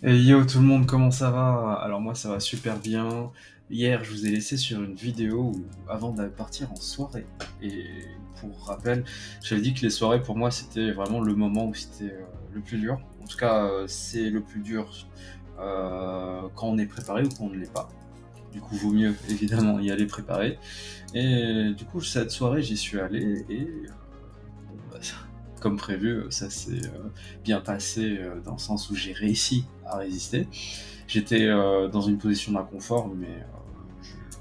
Et yo tout le monde, comment ça va? Alors moi ça va super bien. Hier je vous ai laissé sur une vidéo avant de partir en soirée. Et pour rappel, j'avais dit que les soirées pour moi c'était vraiment le moment où c'était le plus dur. En tout cas c'est le plus dur quand on est préparé ou quand on ne l'est pas. Du coup vaut mieux évidemment y aller préparé. Et du coup cette soirée j'y suis allé et bon, bah, comme prévu, ça s'est bien passé dans le sens où j'ai réussi à résister. J'étais dans une position d'inconfort, mais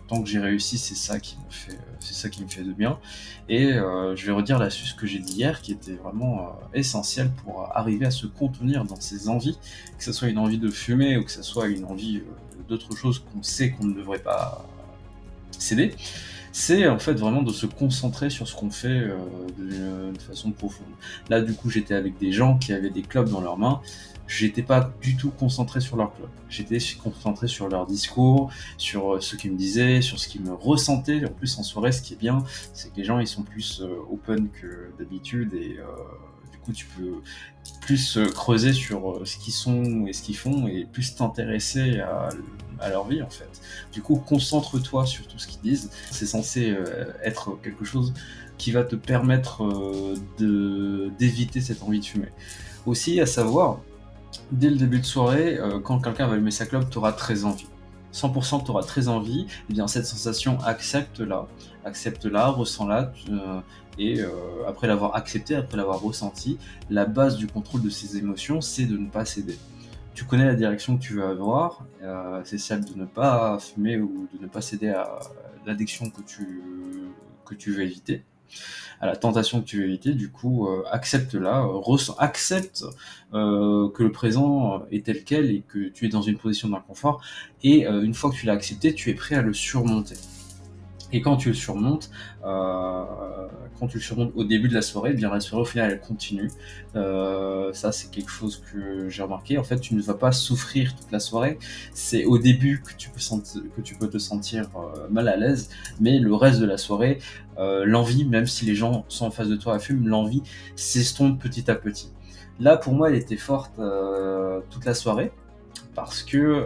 tant que j'ai réussi, c'est ça qui me fait de bien. Et je vais redire l'astuce que j'ai dit hier, qui était vraiment essentielle pour arriver à se contenir dans ses envies, que ce soit une envie de fumer ou que ce soit une envie d'autre chose qu'on sait qu'on ne devrait pas céder. C'est en fait vraiment de se concentrer sur ce qu'on fait de façon profonde. Là, du coup, j'étais avec des gens qui avaient des clubs dans leurs mains. J'étais pas du tout concentré sur leur club. J'étais concentré sur leur discours, sur ce qu'ils me disaient, sur ce qu'ils me ressentaient. En plus, en soirée, ce qui est bien, c'est que les gens ils sont plus open que d'habitude et du coup, tu peux plus creuser sur ce qu'ils sont et ce qu'ils font et plus t'intéresser à leur vie en fait. Du coup, concentre-toi sur tout ce qu'ils disent. C'est censé être quelque chose qui va te permettre d'éviter cette envie de fumer. Aussi, à savoir, dès le début de soirée, quand quelqu'un va allumer sa clope, tu auras très envie. 100% tu auras très envie, et bien cette sensation, accepte-la, ressens-la, et après l'avoir acceptée, après l'avoir ressentie, la base du contrôle de ces émotions, c'est de ne pas céder. Tu connais la direction que tu veux avoir, c'est celle de ne pas fumer ou de ne pas céder à l'addiction que tu veux éviter, à la tentation que tu veux éviter. Du coup, accepte-la, accepte que le présent est tel quel et que tu es dans une position d'inconfort. Et une fois que tu l'as accepté, tu es prêt à le surmonter. Et quand tu le surmontes au début de la soirée, eh bien la soirée au final elle continue. Ça c'est quelque chose que j'ai remarqué. En fait, tu ne vas pas souffrir toute la soirée. C'est au début que tu peux te sentir mal à l'aise, mais le reste de la soirée, l'envie, même si les gens sont en face de toi à fumer, l'envie s'estompe petit à petit. Là pour moi elle était forte toute la soirée parce que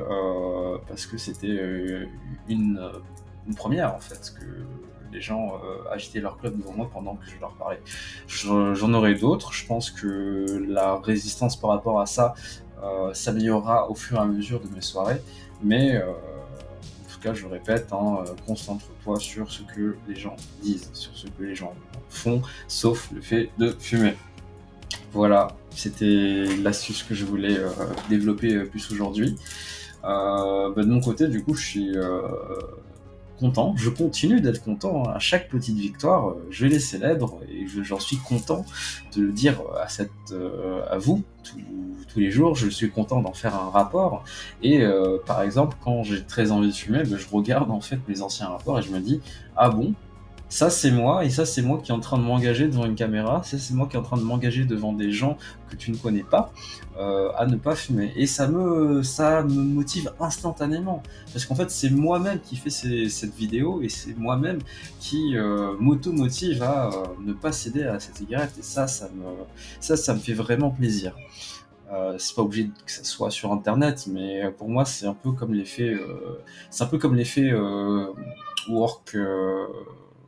c'était une première en fait, que les gens agitaient leur club devant moi pendant que je leur parlais. J'en aurai d'autres, je pense que la résistance par rapport à ça s'améliorera au fur et à mesure de mes soirées, mais en tout cas je le répète, hein, concentre-toi sur ce que les gens disent, sur ce que les gens font, sauf le fait de fumer. Voilà, c'était l'astuce que je voulais développer plus aujourd'hui. De mon côté, du coup, je suis content. Je continue d'être content, hein. À chaque petite victoire, je les célèbre et j'en suis content de le dire à vous tous les jours. Je suis content d'en faire un rapport. Et par exemple, quand j'ai très envie de fumer, ben, je regarde en fait mes anciens rapports et je me dis ah bon, ça c'est moi, et ça c'est moi qui est en train de m'engager devant une caméra, ça c'est moi qui est en train de m'engager devant des gens que tu ne connais pas, à ne pas fumer. Et ça me motive instantanément, parce qu'en fait c'est moi-même qui fais cette vidéo, et c'est moi-même qui m'auto-motive à ne pas céder à cette cigarette, et ça me fait vraiment plaisir. C'est pas obligé que ça soit sur internet, mais pour moi c'est un peu comme l'effet work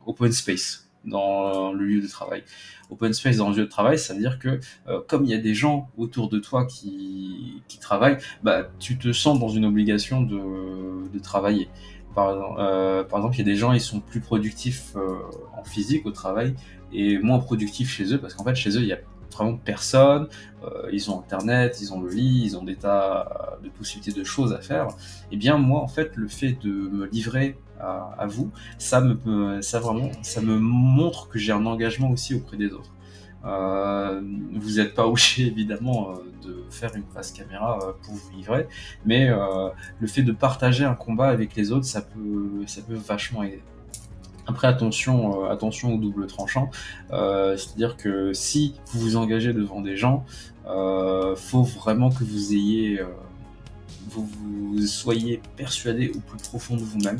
open space dans le lieu de travail. Open space dans le lieu de travail, ça veut dire que comme il y a des gens autour de toi qui travaillent, bah, tu te sens dans une obligation de travailler. Par exemple, il y a des gens, ils sont plus productifs en physique au travail et moins productifs chez eux, parce qu'en fait, chez eux, il y a vraiment personne, ils ont internet, ils ont le lit, ils ont des tas de possibilités de choses à faire. Et bien moi en fait le fait de me livrer à vous, ça me montre que j'ai un engagement aussi auprès des autres. Vous n'êtes pas obligé évidemment de faire une face caméra pour vous livrer, mais le fait de partager un combat avec les autres, ça peut vachement aider. Après, attention au double tranchant, c'est-à-dire que si vous vous engagez devant des gens, faut vraiment que vous soyez persuadé au plus profond de vous-même,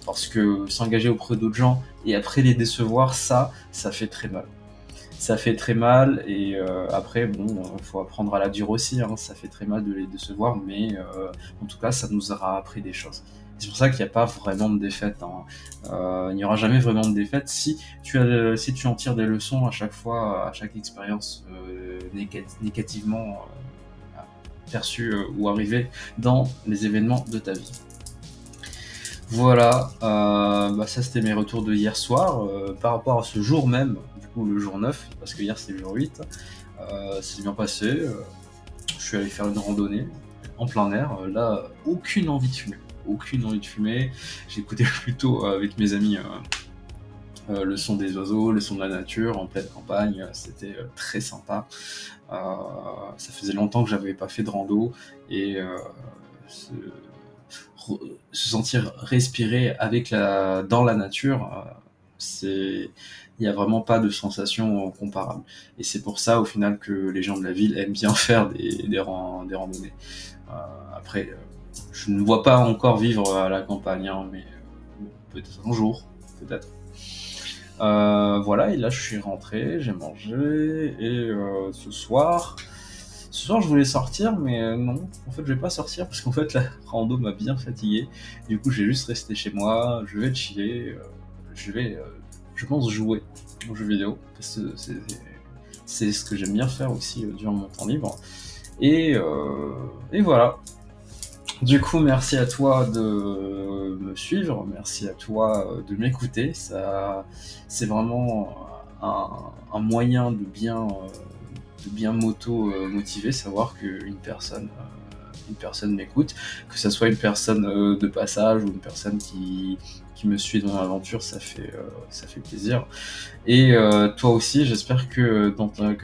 parce que s'engager auprès d'autres gens et après les décevoir, ça fait très mal. Ça fait très mal et après bon, faut apprendre à la dure aussi, hein. Ça fait très mal de les décevoir, mais en tout cas, ça nous aura appris des choses. C'est pour ça qu'il n'y a pas vraiment de défaite, hein. Il n'y aura jamais vraiment de défaite si tu en tires des leçons à chaque fois, à chaque expérience négativement perçue ou arrivée dans les événements de ta vie. Voilà, ça c'était mes retours de hier soir. Par rapport à ce jour même, du coup le jour 9, parce que hier c'était le jour 8, c'est bien passé. Je suis allé faire une randonnée en plein air. Là, aucune envie de fumer. Aucune envie de fumer. J'écoutais plutôt avec mes amis le son des oiseaux, le son de la nature en pleine campagne. C'était très sympa. Ça faisait longtemps que j'avais pas fait de rando et se, se sentir respirer dans la nature, il n'y a vraiment pas de sensation comparable. Et c'est pour ça, au final, que les gens de la ville aiment bien faire des randonnées. Après, je ne vois pas encore vivre à la campagne, hein, mais peut-être un jour, peut-être. Voilà, et là je suis rentré, j'ai mangé, et ce soir je voulais sortir, mais non, en fait je vais pas sortir parce qu'en fait la rando m'a bien fatigué. Du coup, je vais juste rester chez moi, je vais chiller, je vais, je pense, jouer aux jeux vidéo, parce que c'est ce que j'aime bien faire aussi durant mon temps libre. Et voilà. Du coup, merci à toi de me suivre, merci à toi de m'écouter. C'est vraiment un moyen de bien m'auto-motiver, savoir une personne m'écoute, que ce soit une personne de passage ou une personne qui me suit dans mon aventure, ça fait plaisir. Et toi aussi, j'espère que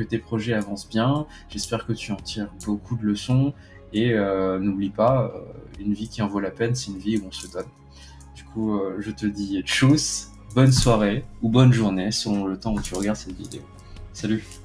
tes projets avancent bien, j'espère que tu en tires beaucoup de leçons, et n'oublie pas, une vie qui en vaut la peine, c'est une vie où on se donne. Du coup, je te dis tchuss, bonne soirée ou bonne journée selon le temps où tu regardes cette vidéo. Salut!